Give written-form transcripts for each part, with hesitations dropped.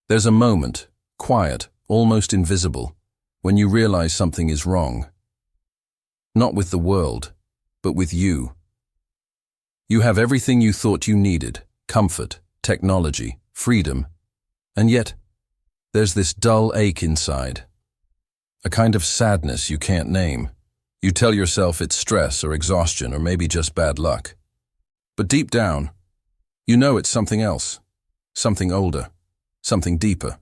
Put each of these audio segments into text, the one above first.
There's a moment, quiet, almost invisible, when you realize something is wrong. Not with the world, but with you. You have everything you thought you needed: comfort, technology, freedom, and yet there's this dull ache inside. A kind of sadness you can't name. You tell yourself it's stress or exhaustion or maybe just bad luck. But deep down, you know it's something else, something older, something deeper.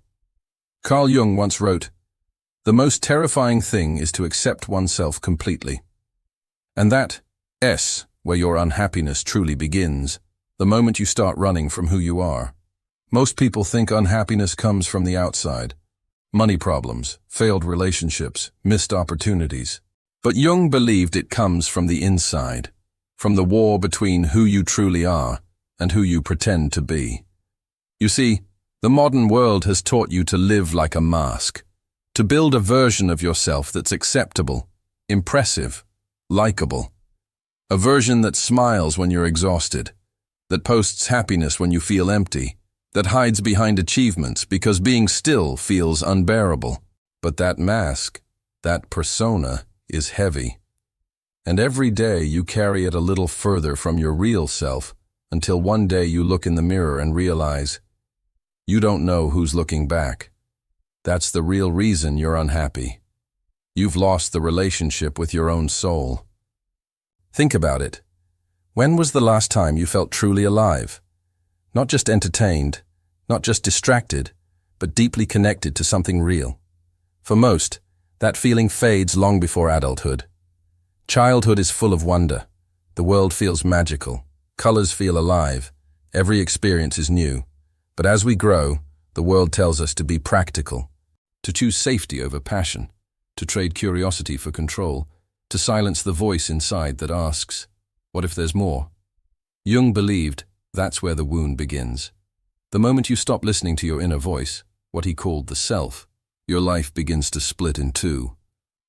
Carl Jung once wrote, "The most terrifying thing is to accept oneself completely." And that S, where your unhappiness truly begins, the moment you start running from who you are. Most people think unhappiness comes from the outside. Money problems, failed relationships, missed opportunities. But Jung believed it comes from the inside, from the war between who you truly are and who you pretend to be. You see, the modern world has taught you to live like a mask, to build a version of yourself that's acceptable, impressive, likable. A version that smiles when you're exhausted, that posts happiness when you feel empty, that hides behind achievements because being still feels unbearable. But that mask, that persona, is heavy. And every day you carry it a little further from your real self until one day you look in the mirror and realize you don't know who's looking back. That's the real reason you're unhappy. You've lost the relationship with your own soul. Think about it. When was the last time you felt truly alive? Not just entertained, not just distracted, but deeply connected to something real. For most, that feeling fades long before adulthood. Childhood is full of wonder. The world feels magical. Colors feel alive. Every experience is new. But as we grow, the world tells us to be practical, to choose safety over passion, to trade curiosity for control, to silence the voice inside that asks, what if there's more? Jung believed that's where the wound begins. The moment you stop listening to your inner voice, what he called the self, your life begins to split in two.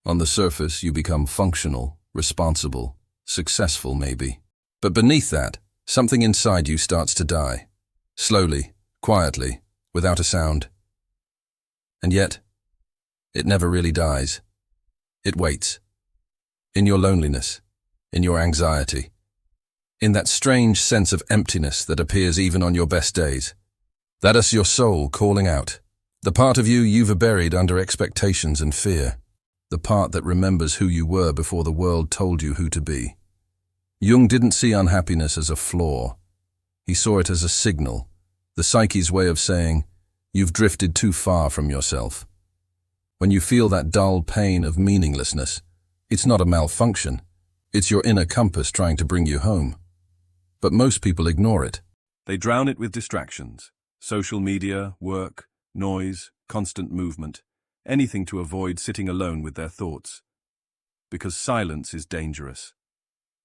On the surface, you become functional, responsible, successful maybe. But beneath that, something inside you starts to die. Slowly, quietly, without a sound. And yet, it never really dies. It waits. In your loneliness, in your anxiety, in that strange sense of emptiness that appears even on your best days. That is your soul calling out. The part of you you've buried under expectations and fear. The part that remembers who you were before the world told you who to be. Jung didn't see unhappiness as a flaw. He saw it as a signal, the psyche's way of saying, you've drifted too far from yourself. When you feel that dull pain of meaninglessness, it's not a malfunction. It's your inner compass trying to bring you home. But most people ignore it. They drown it with distractions. Social media, work, noise, constant movement. Anything to avoid sitting alone with their thoughts. Because silence is dangerous.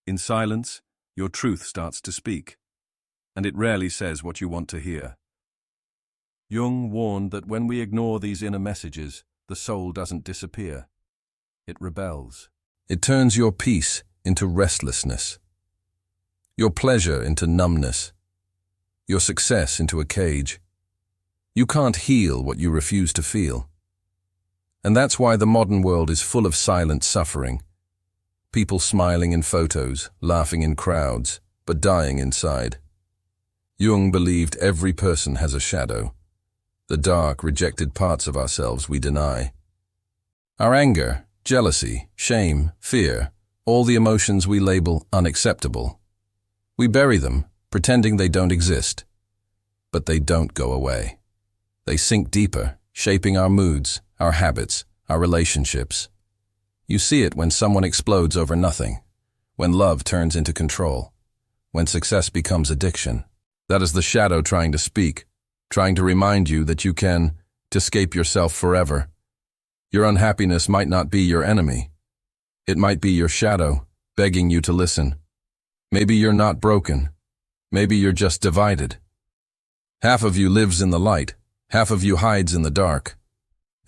In silence, your truth starts to speak. And it rarely says what you want to hear. Jung warned that when we ignore these inner messages, the soul doesn't disappear. It rebels. It turns your peace into restlessness, your pleasure into numbness, your success into a cage. You can't heal what you refuse to feel. And that's why the modern world is full of silent suffering. People smiling in photos, laughing in crowds, but dying inside. Jung believed every person has a shadow, the dark, rejected parts of ourselves we deny. Our anger, jealousy, shame, fear, all the emotions we label unacceptable. We bury them, pretending they don't exist. But they don't go away. They sink deeper, shaping our moods, our habits, our relationships. You see it when someone explodes over nothing, when love turns into control, when success becomes addiction. That is the shadow trying to speak, trying to remind you that you can escape yourself forever. Your unhappiness might not be your enemy. It might be your shadow, begging you to listen. Maybe you're not broken. Maybe you're just divided. Half of you lives in the light, half of you hides in the dark.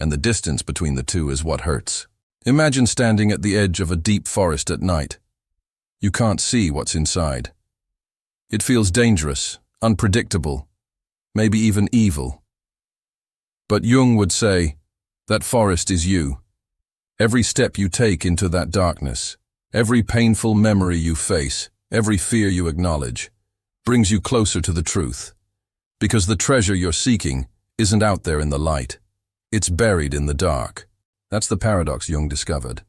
And the distance between the two is what hurts. Imagine standing at the edge of a deep forest at night. You can't see what's inside. It feels dangerous, unpredictable, maybe even evil. But Jung would say, that forest is you. Every step you take into that darkness, every painful memory you face, every fear you acknowledge, brings you closer to the truth. Because the treasure you're seeking isn't out there in the light. It's buried in the dark. That's the paradox Jung discovered.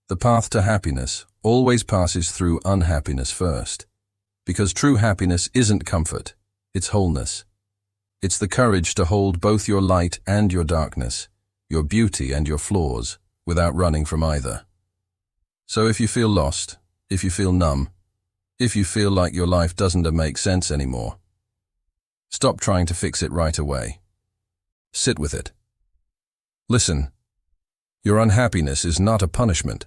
The path to happiness always passes through unhappiness first. Because true happiness isn't comfort, it's wholeness. It's the courage to hold both your light and your darkness, your beauty and your flaws, without running from either. So if you feel lost, if you feel numb, if you feel like your life doesn't make sense anymore, stop trying to fix it right away. Sit with it. Listen. Your unhappiness is not a punishment.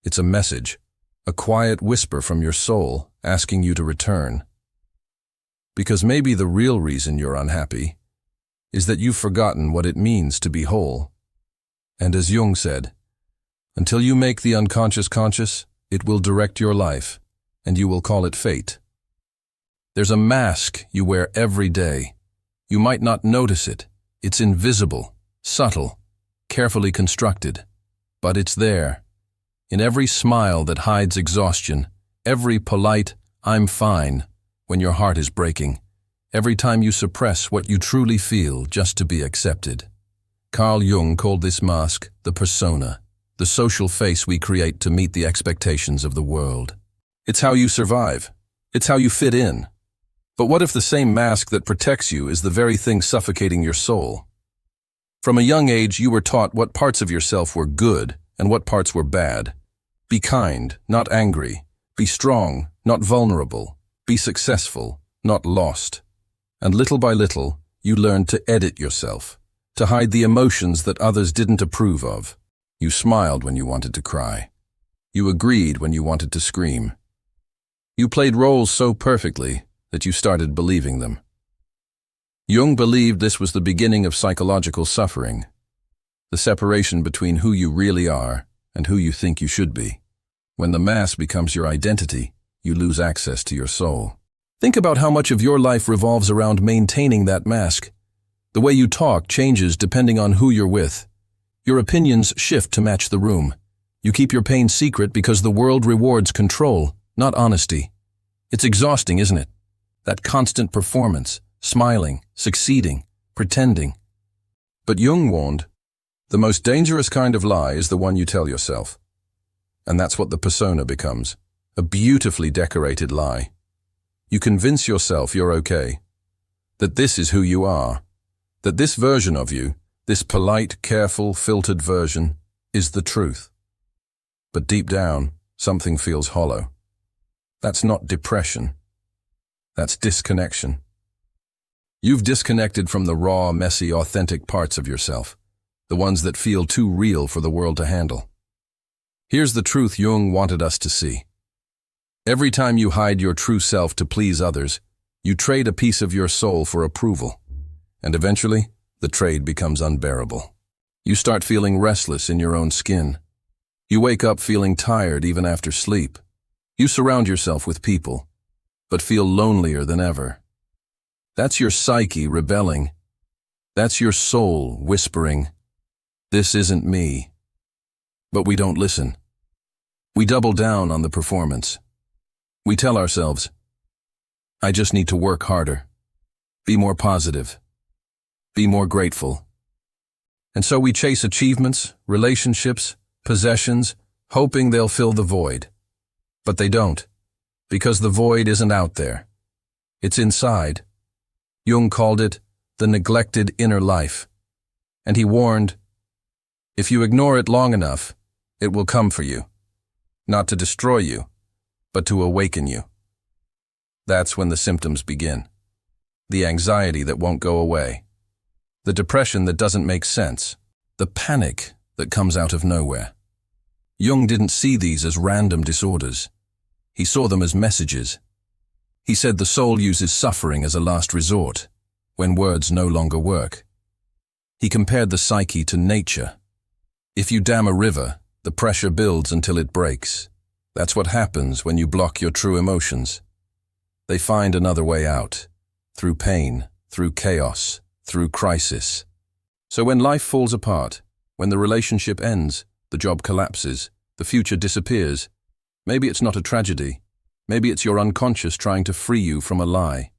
It's a message, a quiet whisper from your soul asking you to return. Because maybe the real reason you're unhappy is that you've forgotten what it means to be whole. And as Jung said, until you make the unconscious conscious, it will direct your life, and you will call it fate. There's a mask you wear every day. You might not notice it. It's invisible, subtle, carefully constructed. But it's there. In every smile that hides exhaustion, every polite, "I'm fine," when your heart is breaking, every time you suppress what you truly feel just to be accepted. Carl Jung called this mask the persona, the social face we create to meet the expectations of the world. It's how you survive. It's how you fit in. But what if the same mask that protects you is the very thing suffocating your soul? From a young age, you were taught what parts of yourself were good and what parts were bad. Be kind, not angry. Be strong, not vulnerable. Be successful, not lost. And little by little, you learned to edit yourself, to hide the emotions that others didn't approve of. You smiled when you wanted to cry. You agreed when you wanted to scream. You played roles so perfectly that you started believing them. Jung believed this was the beginning of psychological suffering, the separation between who you really are and who you think you should be. When the mask becomes your identity, you lose access to your soul. Think about how much of your life revolves around maintaining that mask. The way you talk changes depending on who you're with. Your opinions shift to match the room. You keep your pain secret because the world rewards control, not honesty. It's exhausting, isn't it? That constant performance, smiling, succeeding, pretending. But Jung warned, the most dangerous kind of lie is the one you tell yourself. And that's what the persona becomes, a beautifully decorated lie. You convince yourself you're okay, that this is who you are, that this version of you, this polite, careful, filtered version, is the truth. But deep down, something feels hollow. That's not depression. That's disconnection. You've disconnected from the raw, messy, authentic parts of yourself, the ones that feel too real for the world to handle. Here's the truth Jung wanted us to see. Every time you hide your true self to please others, you trade a piece of your soul for approval. And eventually, the trade becomes unbearable. You start feeling restless in your own skin. You wake up feeling tired even after sleep. You surround yourself with people, but feel lonelier than ever. That's your psyche rebelling. That's your soul whispering, "This isn't me." But we don't listen. We double down on the performance. We tell ourselves, "I just need to work harder, be more positive, be more grateful." And so we chase achievements, relationships, possessions, hoping they'll fill the void. But they don't, because the void isn't out there. It's inside. Jung called it the neglected inner life. And he warned, if you ignore it long enough, it will come for you. Not to destroy you, but to awaken you. That's when the symptoms begin. The anxiety that won't go away. The depression that doesn't make sense. The panic that comes out of nowhere. Jung didn't see these as random disorders. He saw them as messages. He said the soul uses suffering as a last resort, when words no longer work. He compared the psyche to nature. If you dam a river, the pressure builds until it breaks. That's what happens when you block your true emotions. They find another way out, through pain, through chaos, through crisis. So when life falls apart, when the relationship ends, the job collapses, the future disappears, maybe it's not a tragedy. Maybe it's your unconscious trying to free you from a lie.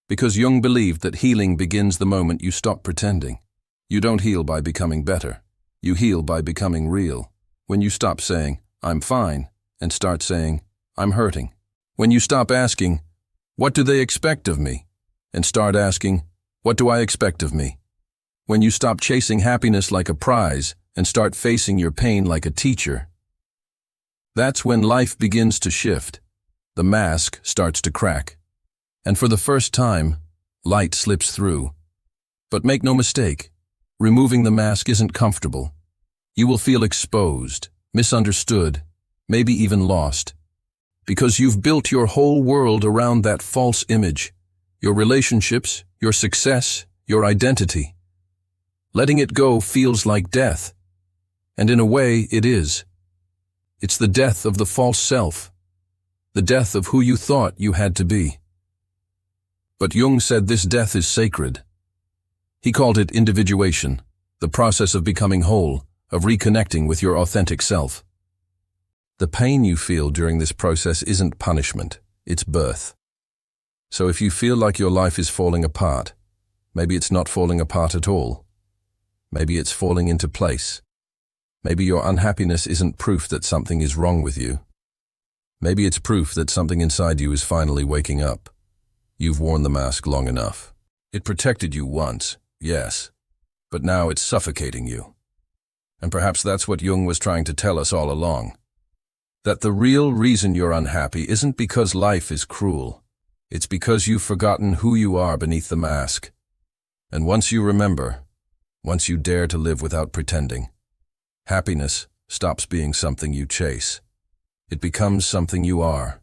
Because Jung believed that healing begins the moment you stop pretending. You don't heal by becoming better. You heal by becoming real. When you stop saying, "I'm fine," and start saying, "I'm hurting." When you stop asking, "What do they expect of me?" and start asking, "What do I expect of me?" When you stop chasing happiness like a prize and start facing your pain like a teacher. That's when life begins to shift. The mask starts to crack. And for the first time, light slips through. But make no mistake, removing the mask isn't comfortable. You will feel exposed, misunderstood, maybe even lost. Because you've built your whole world around that false image. Your relationships, your success, your identity. Letting it go feels like death. And in a way, it is. It's the death of the false self. The death of who you thought you had to be. But Jung said this death is sacred. He called it individuation, the process of becoming whole, of reconnecting with your authentic self. The pain you feel during this process isn't punishment, it's birth. So if you feel like your life is falling apart, maybe it's not falling apart at all. Maybe it's falling into place. Maybe your unhappiness isn't proof that something is wrong with you. Maybe it's proof that something inside you is finally waking up. You've worn the mask long enough. It protected you once, yes, but now it's suffocating you. And perhaps that's what Jung was trying to tell us all along. That the real reason you're unhappy isn't because life is cruel. It's because you've forgotten who you are beneath the mask. And once you remember, once you dare to live without pretending, happiness stops being something you chase. It becomes something you are.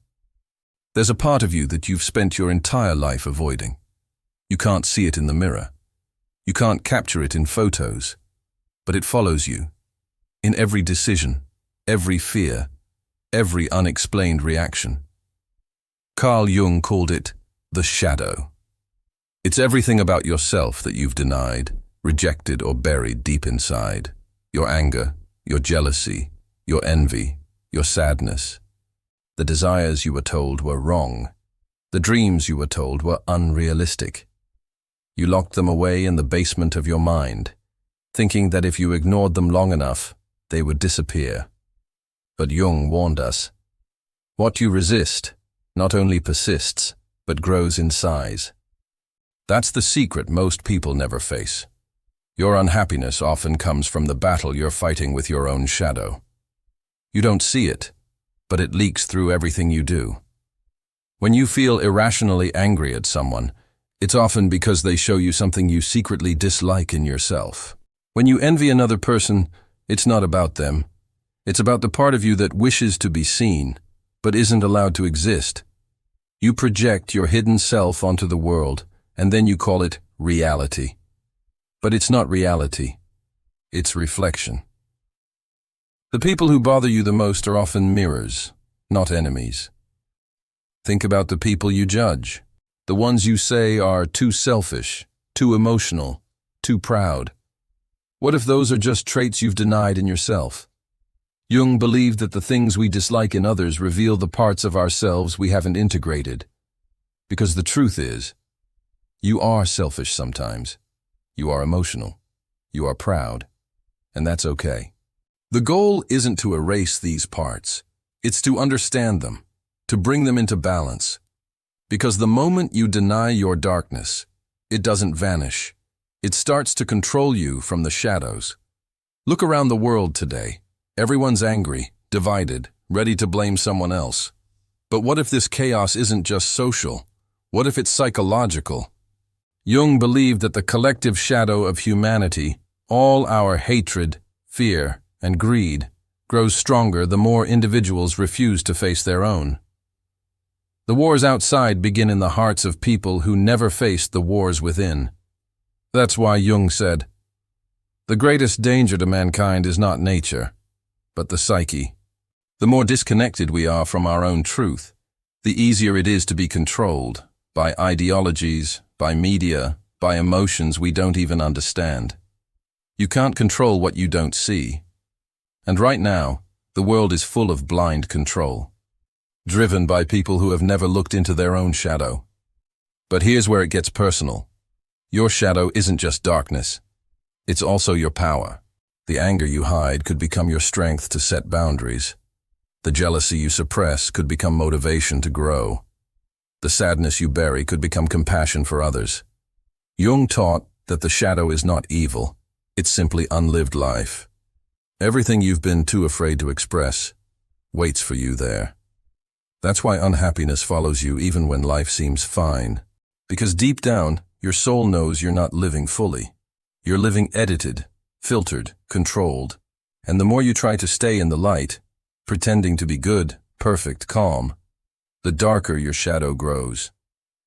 There's a part of you that you've spent your entire life avoiding. You can't see it in the mirror. You can't capture it in photos. But it follows you. In every decision, every fear, every unexplained reaction. Carl Jung called it the shadow. It's everything about yourself that you've denied, rejected or buried deep inside. Your anger, your jealousy, your envy, your sadness. The desires you were told were wrong. The dreams you were told were unrealistic. You locked them away in the basement of your mind, thinking that if you ignored them long enough, they would disappear. But Jung warned us. What you resist not only persists, but grows in size. That's the secret most people never face. Your unhappiness often comes from the battle you're fighting with your own shadow. You don't see it, but it leaks through everything you do. When you feel irrationally angry at someone, it's often because they show you something you secretly dislike in yourself. When you envy another person, it's not about them. It's about the part of you that wishes to be seen, but isn't allowed to exist. You project your hidden self onto the world, and then you call it reality. But it's not reality. It's reflection. The people who bother you the most are often mirrors, not enemies. Think about the people you judge, the ones you say are too selfish, too emotional, too proud. What if those are just traits you've denied in yourself? Jung believed that the things we dislike in others reveal the parts of ourselves we haven't integrated. Because the truth is, you are selfish sometimes. You are emotional. You are proud. And that's okay. The goal isn't to erase these parts. It's to understand them, to bring them into balance. Because the moment you deny your darkness, it doesn't vanish. It starts to control you from the shadows. Look around the world today. Everyone's angry, divided, ready to blame someone else. But what if this chaos isn't just social? What if it's psychological? Jung believed that the collective shadow of humanity, all our hatred, fear, and greed, grows stronger the more individuals refuse to face their own. The wars outside begin in the hearts of people who never faced the wars within. That's why Jung said, "The greatest danger to mankind is not nature, but the psyche." The more disconnected we are from our own truth, the easier it is to be controlled by ideologies, by media, by emotions we don't even understand. You can't control what you don't see. And right now, the world is full of blind control, driven by people who have never looked into their own shadow. But here's where it gets personal. Your shadow isn't just darkness. It's also your power. The anger you hide could become your strength to set boundaries. The jealousy you suppress could become motivation to grow. The sadness you bury could become compassion for others. Jung taught that the shadow is not evil. It's simply unlived life. Everything you've been too afraid to express waits for you there. That's why unhappiness follows you even when life seems fine. Because deep down, your soul knows you're not living fully. You're living edited, filtered, controlled. And the more you try to stay in the light, pretending to be good, perfect, calm, the darker your shadow grows.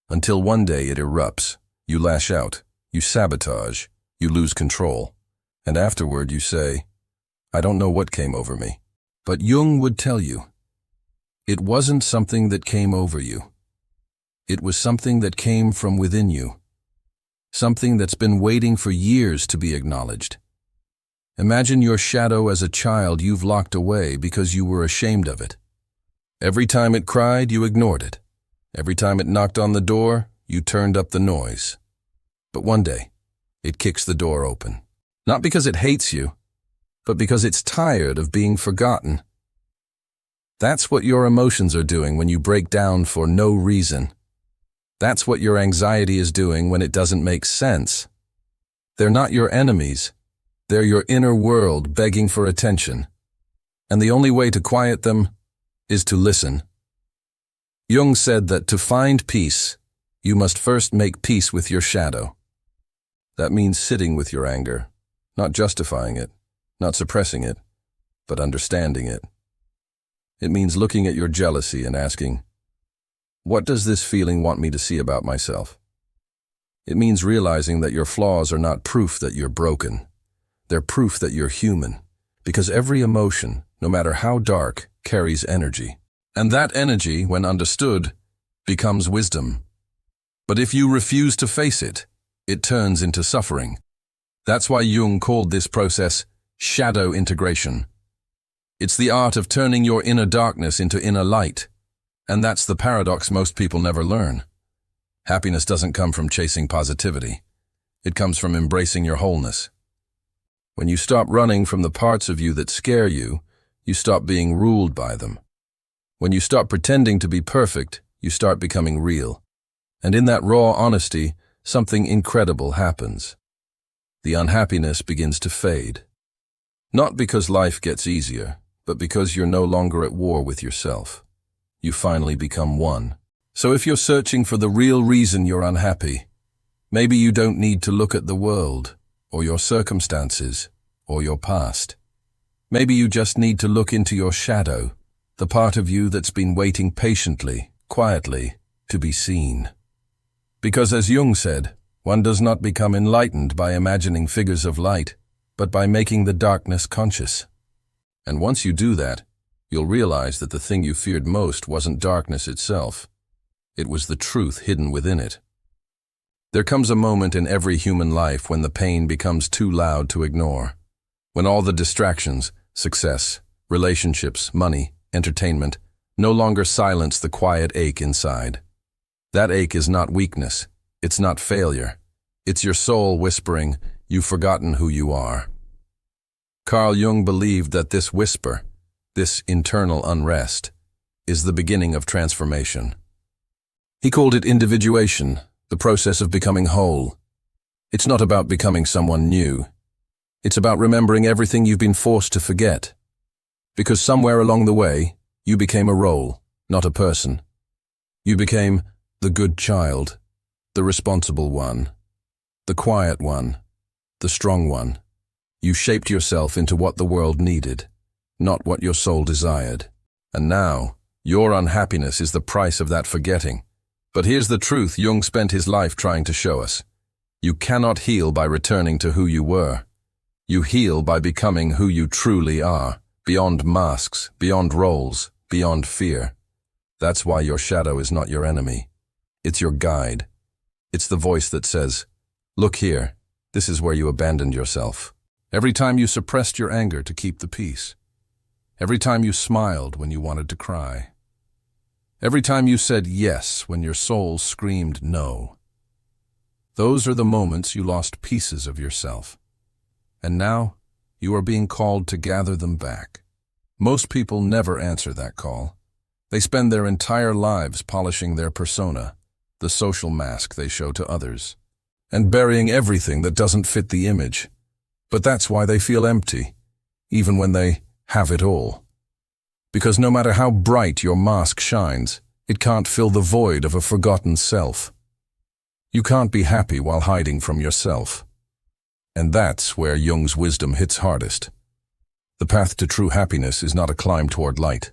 Until one day it erupts. You lash out, you sabotage, you lose control. And afterward you say, I don't know what came over me. But Jung would tell you, it wasn't something that came over you. It was something that came from within you. Something that's been waiting for years to be acknowledged. Imagine your shadow as a child you've locked away because you were ashamed of it. Every time it cried, you ignored it. Every time it knocked on the door, you turned up the noise. But one day, it kicks the door open. Not because it hates you, but because it's tired of being forgotten. That's what your emotions are doing when you break down for no reason. That's what your anxiety is doing when it doesn't make sense. They're not your enemies. They're your inner world begging for attention. And the only way to quiet them is to listen. Jung said that to find peace, you must first make peace with your shadow. That means sitting with your anger, not justifying it, not suppressing it, but understanding it. It means looking at your jealousy and asking, what does this feeling want me to see about myself? It means realizing that your flaws are not proof that you're broken. They're proof that you're human, because every emotion, no matter how dark, carries energy. And that energy, when understood, becomes wisdom. But if you refuse to face it, it turns into suffering. That's why Jung called this process shadow integration. It's the art of turning your inner darkness into inner light. And that's the paradox most people never learn. Happiness doesn't come from chasing positivity. It comes from embracing your wholeness. When you stop running from the parts of you that scare you, you stop being ruled by them. When you stop pretending to be perfect, you start becoming real. And in that raw honesty, something incredible happens. The unhappiness begins to fade. Not because life gets easier, but because you're no longer at war with yourself. You finally become one. So if you're searching for the real reason you're unhappy, maybe you don't need to look at the world, or your circumstances, or your past. Maybe you just need to look into your shadow, the part of you that's been waiting patiently, quietly, to be seen. Because as Jung said, one does not become enlightened by imagining figures of light, but by making the darkness conscious. And once you do that, you'll realize that the thing you feared most wasn't darkness itself. It was the truth hidden within it. There comes a moment in every human life when the pain becomes too loud to ignore. When all the distractions, success, relationships, money, entertainment, no longer silence the quiet ache inside. That ache is not weakness. It's not failure. It's your soul whispering, you've forgotten who you are. Carl Jung believed that this whisper, this internal unrest, is the beginning of transformation. He called it individuation, the process of becoming whole. It's not about becoming someone new. It's about remembering everything you've been forced to forget. Because somewhere along the way, you became a role, not a person. You became the good child, the responsible one, the quiet one, the strong one. You shaped yourself into what the world needed, not what your soul desired. And now, your unhappiness is the price of that forgetting. But here's the truth Jung spent his life trying to show us. You cannot heal by returning to who you were. You heal by becoming who you truly are, beyond masks, beyond roles, beyond fear. That's why your shadow is not your enemy. It's your guide. It's the voice that says, look here, this is where you abandoned yourself. Every time you suppressed your anger to keep the peace. Every time you smiled when you wanted to cry. Every time you said yes when your soul screamed no. Those are the moments you lost pieces of yourself. And now, you are being called to gather them back. Most people never answer that call. They spend their entire lives polishing their persona, the social mask they show to others, and burying everything that doesn't fit the image. But that's why they feel empty, even when they have it all. Because no matter how bright your mask shines, it can't fill the void of a forgotten self. You can't be happy while hiding from yourself. And that's where Jung's wisdom hits hardest. The path to true happiness is not a climb toward light.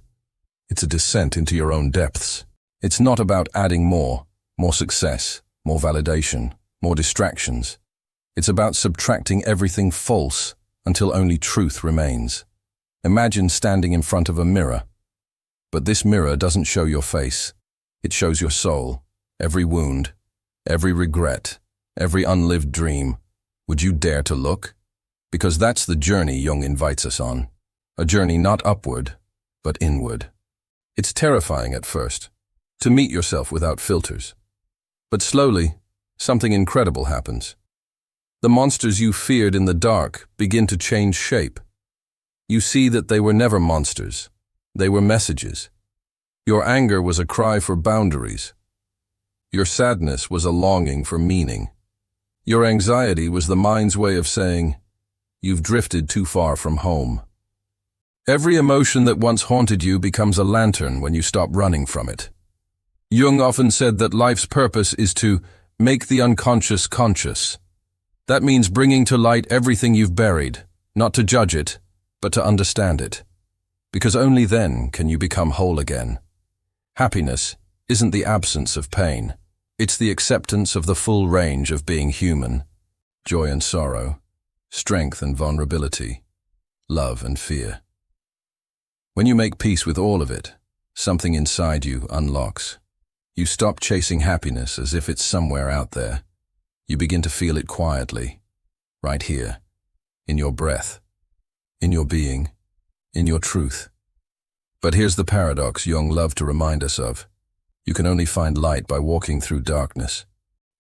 It's a descent into your own depths. It's not about adding more success, more validation, more distractions. It's about subtracting everything false until only truth remains. Imagine standing in front of a mirror. But this mirror doesn't show your face. It shows your soul, every wound, every regret, every unlived dream. Would you dare to look? Because that's the journey Jung invites us on. A journey not upward, but inward. It's terrifying at first, to meet yourself without filters. But slowly, something incredible happens. The monsters you feared in the dark begin to change shape. You see that they were never monsters. They were messages. Your anger was a cry for boundaries. Your sadness was a longing for meaning. Your anxiety was the mind's way of saying, you've drifted too far from home. Every emotion that once haunted you becomes a lantern when you stop running from it. Jung often said that life's purpose is to make the unconscious conscious. That means bringing to light everything you've buried, not to judge it, but to understand it. Because only then can you become whole again. Happiness isn't the absence of pain. It's the acceptance of the full range of being human. Joy and sorrow, strength and vulnerability, love and fear. When you make peace with all of it, something inside you unlocks. You stop chasing happiness as if it's somewhere out there. You begin to feel it quietly, right here, in your breath, in your being, in your truth. But here's the paradox Jung loved to remind us of. You can only find light by walking through darkness.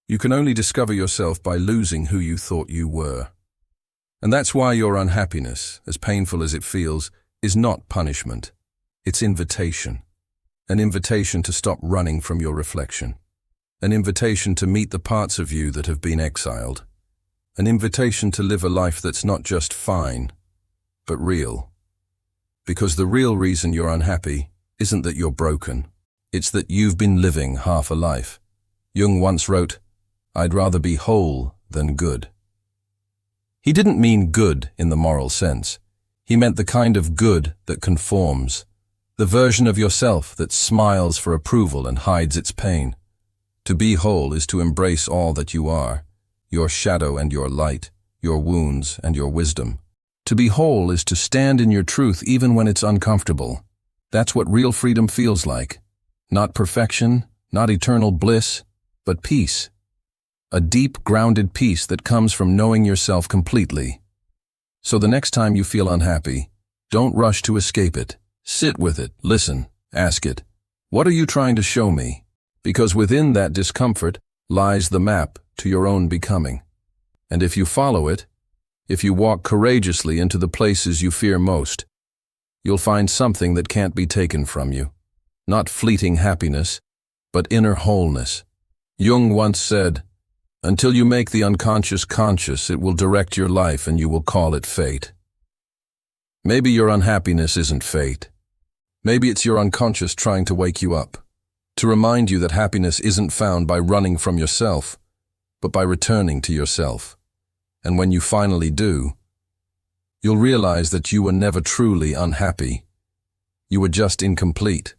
You can only discover yourself by losing who you thought you were. And that's why your unhappiness, as painful as it feels, is not punishment. It's invitation. An invitation to stop running from your reflection. An invitation to meet the parts of you that have been exiled. An invitation to live a life that's not just fine, but real. Because the real reason you're unhappy isn't that you're broken. It's that you've been living half a life. Jung once wrote, "I'd rather be whole than good." He didn't mean good in the moral sense. He meant the kind of good that conforms, the version of yourself that smiles for approval and hides its pain. To be whole is to embrace all that you are, your shadow and your light, your wounds and your wisdom. To be whole is to stand in your truth even when it's uncomfortable. That's what real freedom feels like. Not perfection, not eternal bliss, but peace. A deep, grounded peace that comes from knowing yourself completely. So the next time you feel unhappy, don't rush to escape it. Sit with it, listen, ask it. What are you trying to show me? Because within that discomfort lies the map to your own becoming. And if you follow it, if you walk courageously into the places you fear most, you'll find something that can't be taken from you. Not fleeting happiness, but inner wholeness. Jung once said, "Until you make the unconscious conscious, it will direct your life and you will call it fate." Maybe your unhappiness isn't fate. Maybe it's your unconscious trying to wake you up, to remind you that happiness isn't found by running from yourself, but by returning to yourself. And when you finally do, you'll realize that you were never truly unhappy. You were just incomplete.